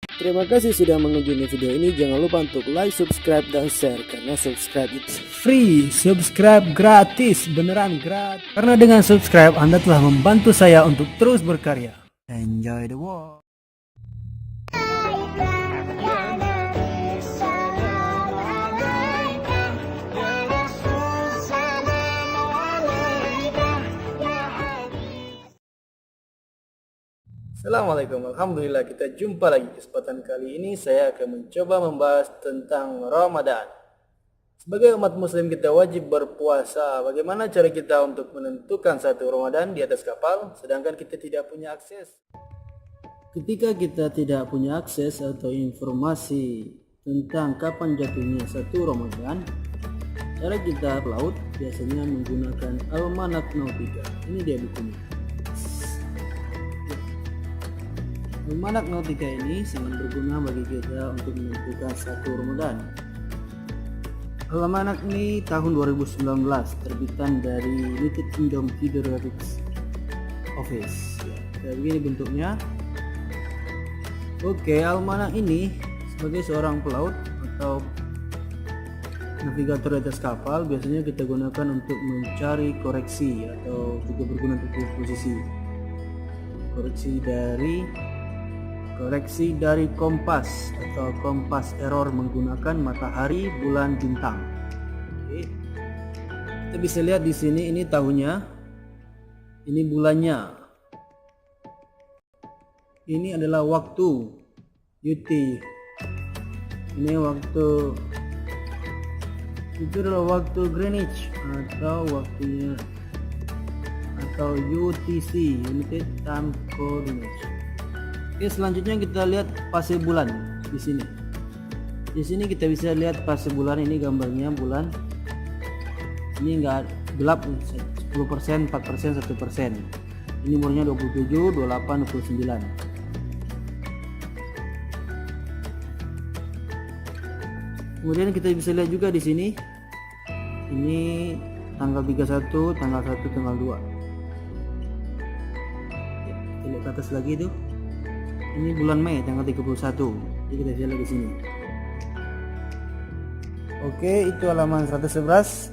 Terima kasih sudah mengunjungi video ini. Jangan lupa untuk like, subscribe, dan share. Karena subscribe itu free. Subscribe gratis. Beneran gratis. Karena dengan subscribe Anda telah membantu saya untuk terus berkarya. Enjoy the walk. Assalamualaikum, Alhamdulillah kita jumpa lagi. Kesempatan kali ini saya akan mencoba membahas tentang Ramadan. Sebagai umat muslim kita wajib berpuasa. Bagaimana cara kita untuk menentukan satu Ramadan di atas kapal sedangkan kita tidak punya akses? Ketika kita tidak punya akses atau informasi tentang kapan jatuhnya satu Ramadan, cara kita pelaut biasanya menggunakan Almanak Nautika. Ini dia bukunya. Almanak Nautika ini sangat berguna bagi kita untuk menentukan satu Ramadan. Almanak ini tahun 2019, terbitan dari United Kingdom Hydrographics Office. Kayak begini bentuknya. Oke, almanak ini sebagai seorang pelaut atau navigator di atas kapal biasanya kita gunakan untuk mencari koreksi atau juga berguna untuk posisi. Koreksi dari kompas atau kompas error menggunakan matahari, bulan, bintang. Oke. Kita bisa lihat di sini ini tahunnya, ini bulannya. Ini adalah waktu UT. Ini waktu itu adalah waktu Greenwich atau waktunya atau UTC, United Time Coordinates. Oke, selanjutnya kita lihat fase bulan di sini. Di sini kita bisa lihat fase bulan, ini gambarnya bulan. Ini enggak gelap 10%, 4%, 1%. Ini umurnya 27, 28, 29. Kemudian kita bisa lihat juga di sini. Ini tanggal 31, tanggal 1, tanggal 2. Kita lihat ke atas lagi itu. Ini bulan Mei tanggal 31. Jadi kita bisa lihat di sini. Oke, itu halaman 111.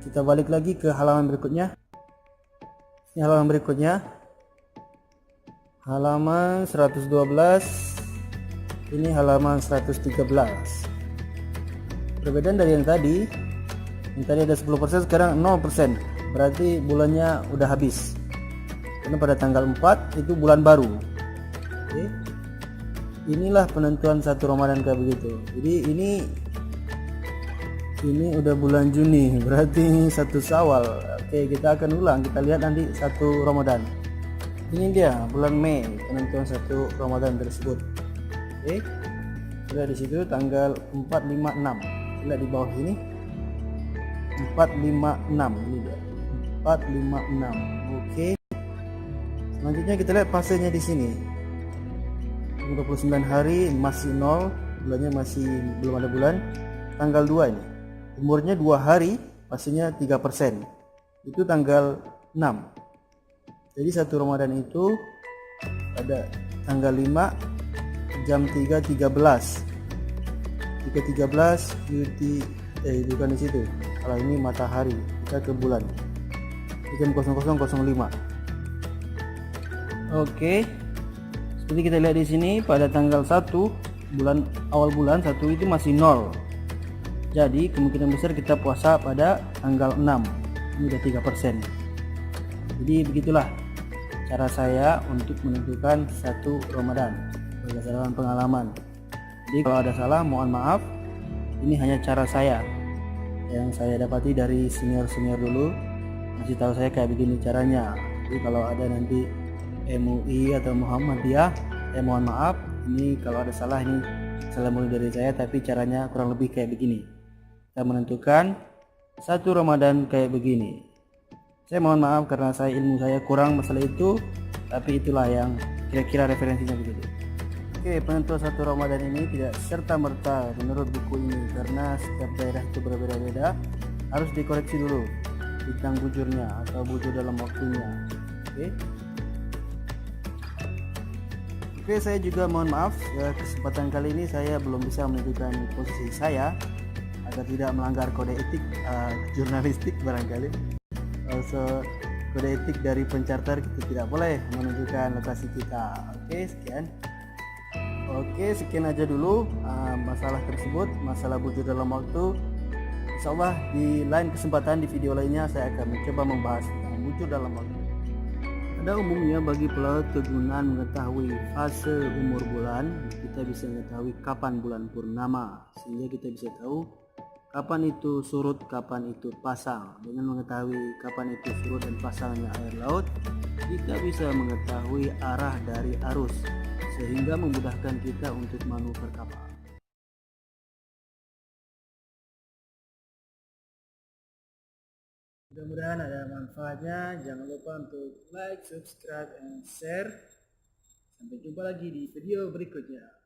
Kita balik lagi ke halaman berikutnya. Ini halaman berikutnya. Halaman 112. Ini halaman 113. Perbedaan dari yang tadi ada 10%, sekarang 0%. Berarti bulannya udah habis. Karena pada tanggal 4 itu bulan baru. Oke. Inilah penentuan satu Ramadan kayak begitu. Jadi ini udah bulan Juni, berarti ini satu Syawal. Oke, kita akan ulang, kita lihat nanti satu Ramadan. Ini dia bulan Mei, penentuan satu Ramadan tersebut. Oke. Lihat di situ tanggal 4, 5, 6. Lihat di bawah sini 4, 5, 6. Ini dia 4, 5, 6. Oke. Selanjutnya kita lihat fasenya di sini. 29 hari masih 0, bulannya masih belum ada bulan. Tanggal 2 ini. Umurnya 2 hari, pastinya 3%. Itu tanggal 6. Jadi satu Ramadan itu ada tanggal 5 jam 3.13. 3.13 UT bukan di situ. Kalau ini matahari, kita ke bulan. Jam 00.05. Oke. Seperti kita lihat di sini pada tanggal 1 bulan awal bulan 1 itu masih 0. Jadi kemungkinan besar kita puasa pada tanggal 6. Ini udah 3%. Jadi begitulah cara saya untuk menentukan satu Ramadan berdasarkan pengalaman. Jadi kalau ada salah mohon maaf. Ini hanya cara saya yang saya dapati dari senior-senior dulu. Masih tahu saya kayak begini caranya. Jadi kalau ada nanti MUI atau Muhammadiyah, mohon maaf, ini kalau ada salah ini salah murni dari saya, tapi caranya kurang lebih kayak begini. Kita menentukan satu Ramadan kayak begini. Saya mohon maaf karena ilmu saya kurang masalah itu, tapi itulah yang kira-kira referensinya begitu. Oke, penentuan satu Ramadan ini tidak serta-merta menurut buku ini karena setiap daerah itu berbeda-beda. Harus dikoreksi dulu bintang bujurnya atau bujur dalam waktunya. Oke. Oke, saya juga mohon maaf kesempatan kali ini saya belum bisa menunjukkan posisi saya agar tidak melanggar kode etik jurnalistik barangkali. Also kode etik dari pencarter, kita tidak boleh menunjukkan lokasi kita. Oke, sekian aja dulu masalah tersebut, masalah bujur dalam waktu. Insya Allah di lain kesempatan, di video lainnya saya akan mencoba membahas tentang bujur dalam waktu. Pada umumnya bagi pelaut kegunaan mengetahui fase umur bulan, kita bisa mengetahui kapan bulan purnama, sehingga kita bisa tahu kapan itu surut, kapan itu pasang. Dengan mengetahui kapan itu surut dan pasangnya air laut, kita bisa mengetahui arah dari arus, sehingga memudahkan kita untuk manuver kapal. Mudah-mudahan ada manfaatnya. Jangan lupa untuk like, subscribe, and share. Sampai jumpa lagi di video berikutnya.